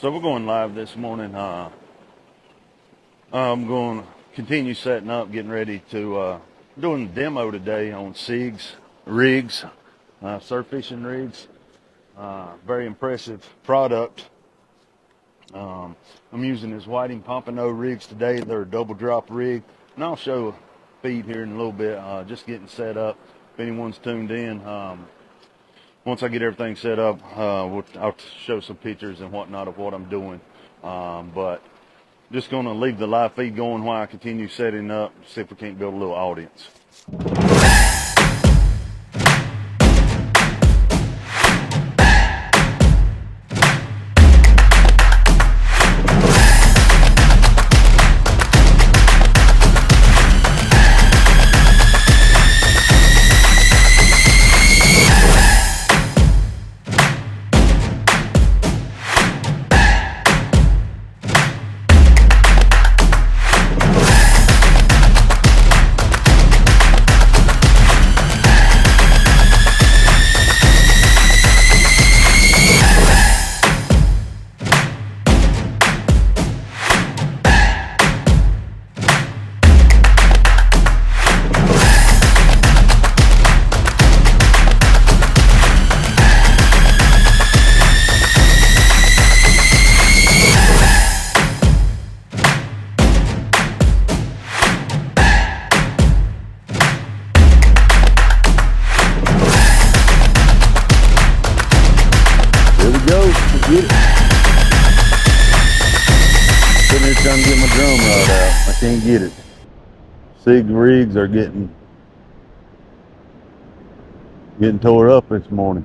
So we're going live this morning. I'm going to continue setting up, getting ready to doing a demo today on SIGS rigs, surf fishing rigs. Very impressive product. I'm using this Whiting Pompano rigs today. They're a double drop rig, and I'll show a feed here in a little bit. Just getting set up. If anyone's tuned in. Once I get everything set up, I'll show some pictures and whatnot of what I'm doing. But just going to leave the live feed going while I continue setting up, see if we can't build a little audience. Get it. Sitting here trying to get my drum rod out. I can't get it. SIGS rigs are getting tore up this morning.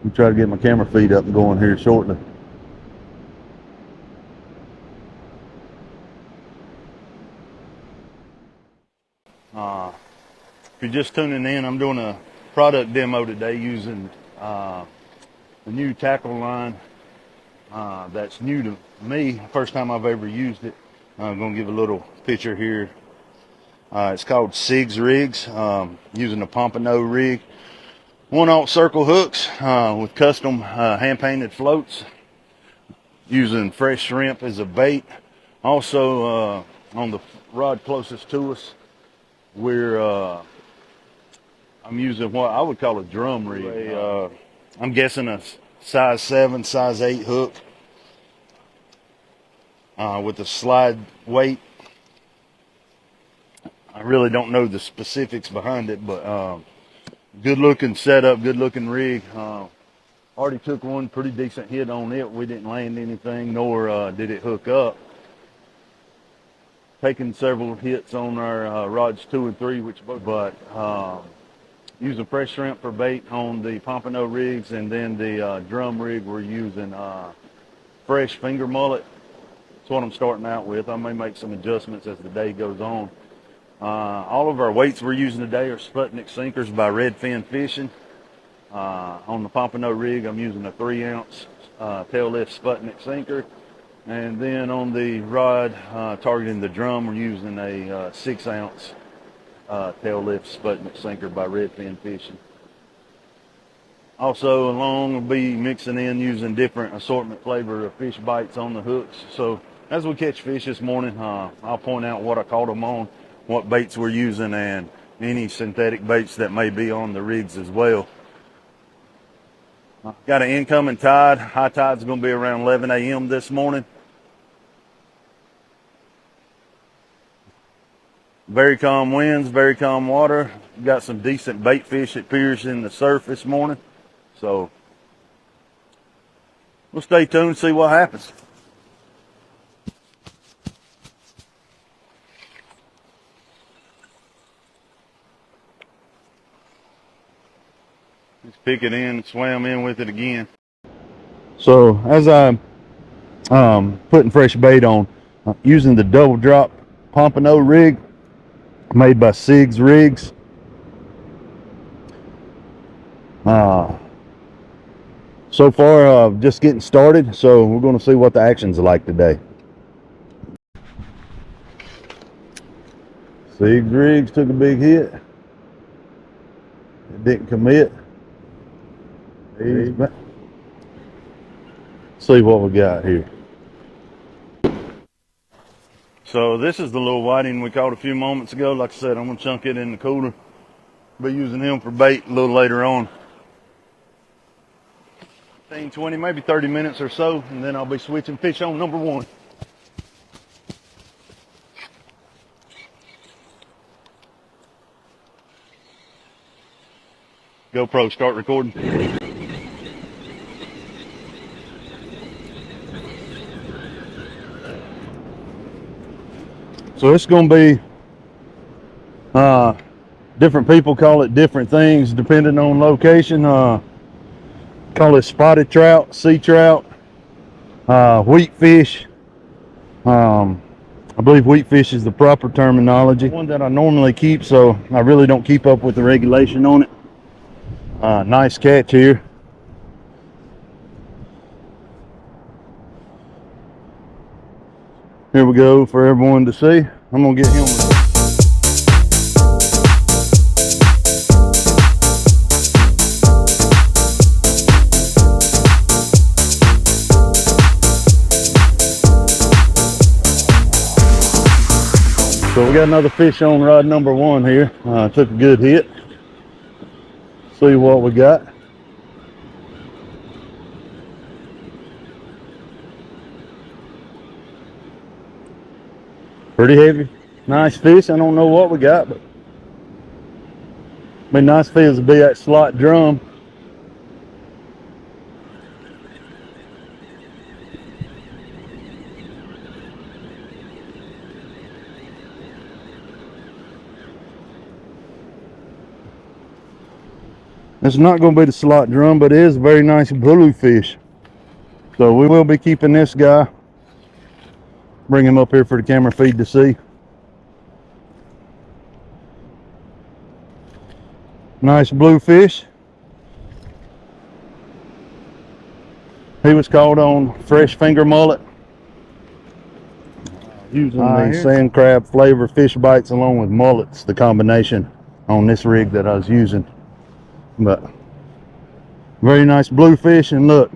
I'm trying to get my camera feed up and going here shortly. If you're just tuning in, I'm doing a product demo today using a new tackle line that's new to me. First time I've ever used it. I'm going to give a little picture here. It's called SIGS rigs, using a Pompano rig. 1/0 circle hooks with custom hand-painted floats, using fresh shrimp as a bait. Also on the rod closest to us, I'm using what I would call a drum rig. I'm guessing a size 7, size 8 hook with a slide weight. I really don't know the specifics behind it, but good looking setup, good looking rig. Already took one pretty decent hit on it. We didn't land anything, nor did it hook up. Taking several hits on our rods 2 and 3, but using fresh shrimp for bait on the Pompano rigs, and then the drum rig we're using fresh finger mullet. That's what I'm starting out with. I may make some adjustments as the day goes on. All of our weights we're using today are Sputnik sinkers by Redfin Fishing. On the Pompano rig, I'm using a 3-ounce tail lift Sputnik sinker. And then on the rod targeting the drum, we're using a 6-ounce tail lift Sputnik sinker by Redfin Fishing. Also along, we'll be mixing in using different assortment flavor of fish bites on the hooks. So as we catch fish this morning, I'll point out what I caught them on, what baits we're using, and any synthetic baits that may be on the rigs as well. Got an incoming tide. High tide's going to be around 11 a.m. this morning. Very calm winds, very calm water. Got some decent bait fish at Pierce in the surf this morning. So we'll stay tuned and see what happens. Just pick it in, swam in with it again. So as I'm putting fresh bait on, using the double drop Pompano rig made by SIGS rigs. So far, just getting started, so we're going to see what the action's like today. SIGS rigs took a big hit. It didn't commit. He's back. See what we got here. So this is the little whiting we caught a few moments ago. Like I said, I'm gonna chunk it in the cooler. Be using him for bait a little later on. 15, 20, maybe 30 minutes or so, and then I'll be switching fish on number one. GoPro, start recording. So it's going to be, different people call it different things depending on location. Call it spotted trout, sea trout, wheat fish. I believe wheat fish is the proper terminology. One that I normally keep, so I really don't keep up with the regulation on it. Nice catch here. Here we go for everyone to see. I'm gonna get him. So we got another fish on rod number one here. Took a good hit. See what we got. Pretty heavy, nice fish. I don't know what we got, but be nice fish to be that slot drum. It's not going to be the slot drum, but it is a very nice blue fish. So we will be keeping this guy. Bring him up here for the camera feed to see. Nice blue fish. He was caught on fresh finger mullet. Using the sand crab flavor fish bites along with mullets, the combination on this rig that I was using. But very nice blue fish, and look,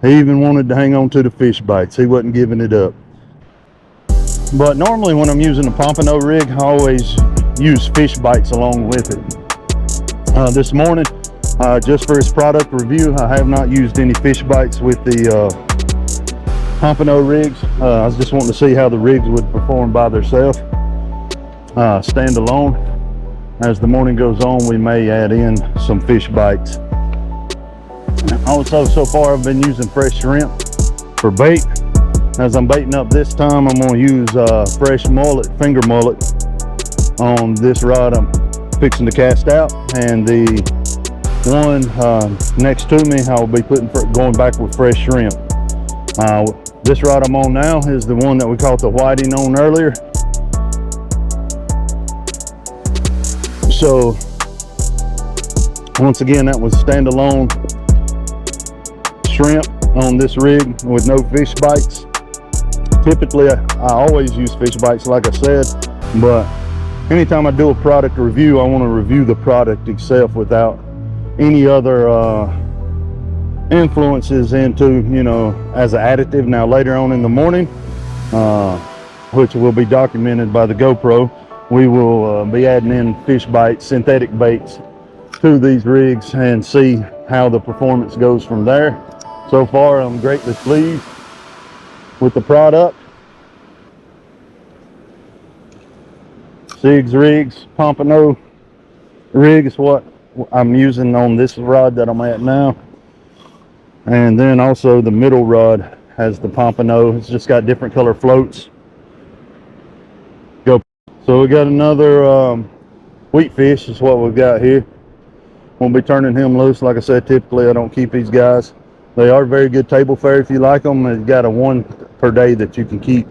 he even wanted to hang on to the fish bites. He wasn't giving it up. But normally when I'm using a Pompano rig, I always use fish bites along with it. This morning, just for his product review, I have not used any fish bites with the Pompano rigs. I was just wanting to see how the rigs would perform by themselves, stand alone. As the morning goes on, we may add in some fish bites. Also, so far I've been using fresh shrimp for bait. As I'm baiting up this time, I'm going to use fresh mullet, finger mullet on this rod I'm fixing to cast out, and the one next to me I'll be going back with fresh shrimp. This rod I'm on now is the one that we caught the whiting on earlier. So once again, that was standalone shrimp on this rig with no fish bites. Typically I always use fish bites, like I said, but anytime I do a product review, I want to review the product itself without any other influences into, you know, as an additive. Now later on in the morning, which will be documented by the GoPro, we will be adding in fish bites, synthetic baits to these rigs, and see how the performance goes from there. So far, I'm greatly pleased with the product. Siggs rigs, Pompano rig is what I'm using on this rod that I'm at now. And then also the middle rod has the Pompano. It's just got different color floats. So we got another wheat fish is what we've got here. Won't be turning him loose. Like I said, typically I don't keep these guys. They are very good table fare if you like them. They've got a 1 per day that you can keep.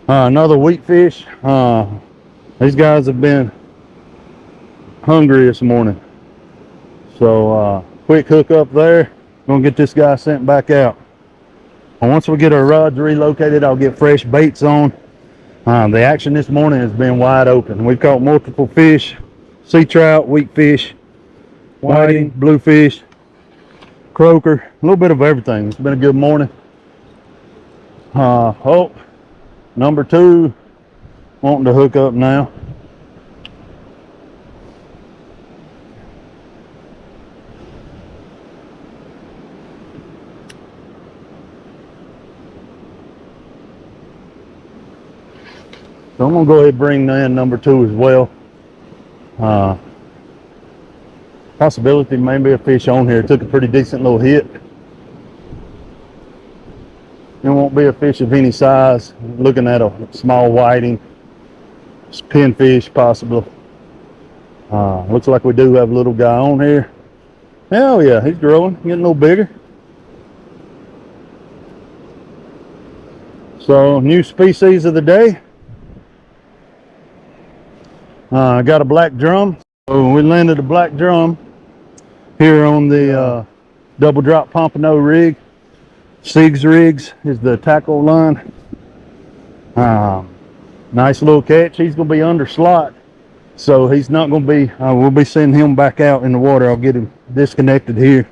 Another wheat fish. These guys have been hungry this morning. So quick hook up there. Gonna get this guy sent back out. And once we get our rods relocated, I'll get fresh baits on. The action this morning has been wide open. We've caught multiple fish: sea trout, weakfish, whiting, bluefish, croaker, a little bit of everything. It's been a good morning. Oh, number 2 wanting to hook up now. So I'm gonna go ahead and bring in number 2 as well. Possibility maybe a fish on here. Took a pretty decent little hit. There won't be a fish of any size. Looking at a small whiting, pinfish possible. Looks like we do have a little guy on here. Hell yeah, he's growing, getting a little bigger. So new species of the day. I got a black drum. So we landed a black drum here on the double drop pompano rig. Sigs Rigs is the tackle line. Nice little catch. He's going to be under slot, so he's not going to be, we'll be sending him back out in the water. I'll get him disconnected here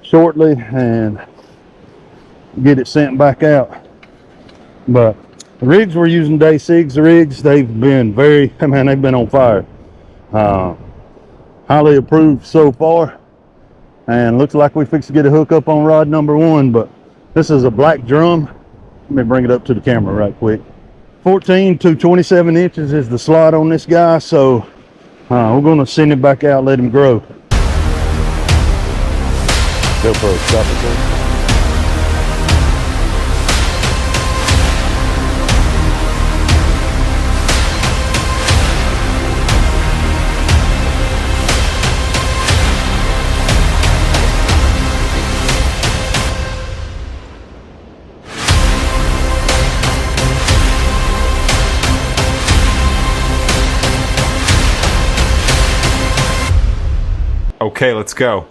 shortly and get it sent back out. But the rigs we're using today, Sigs Rigs, they've been they've been on fire. Highly approved so far. And looks like we fixed to get a hook up on rod number 1, but this is a black drum. Let me bring it up to the camera right quick. 14 to 27 inches is the slot on this guy, so we're gonna send him back out, let him grow. GoPro, stop it there. Okay, let's go.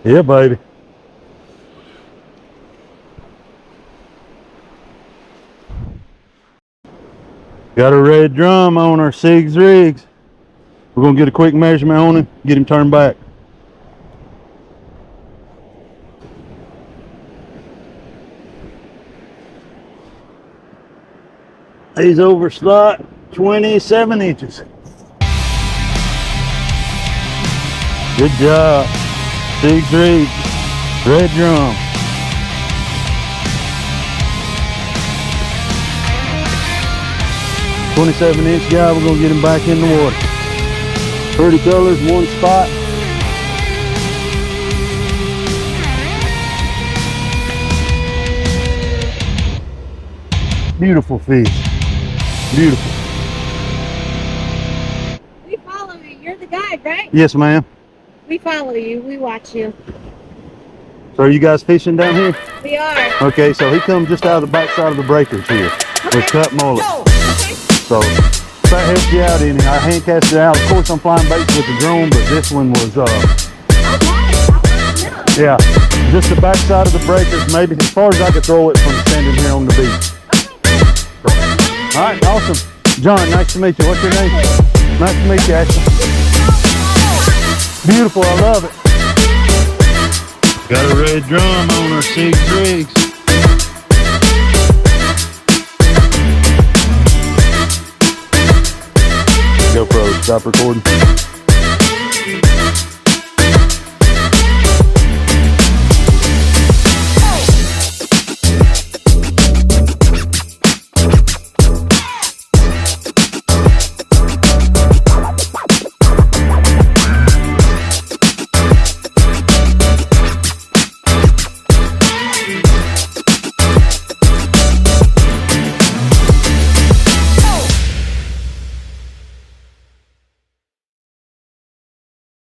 Yeah, baby. Got a red drum on our Sigs Rigs. We're gonna get a quick measurement on him, get him turned back. He's over slot 27 inches. Good job. Sigs Rigs, red drum. "27-inch guy, we're gonna get him back in the water. Pretty colors, 1 spot. Beautiful fish. Beautiful. We follow you. You're the guide, right? Yes, ma'am. We follow you. We watch you. So are you guys fishing down here? We are. Okay, so he comes just out of the backside of the breakers here with cut mullet. Okay. So if that helps you out any, I hand cast it out. Of course, I'm flying baits with the drone, but this one was, yeah, just the backside of the breakers, maybe as far as I could throw it from standing here on the beach. All right, awesome. John, nice to meet you. What's your name? Nice to meet you, Ashley. Beautiful, I love it. Got a red drum on our Sigs Rigs. GoPro, stop recording.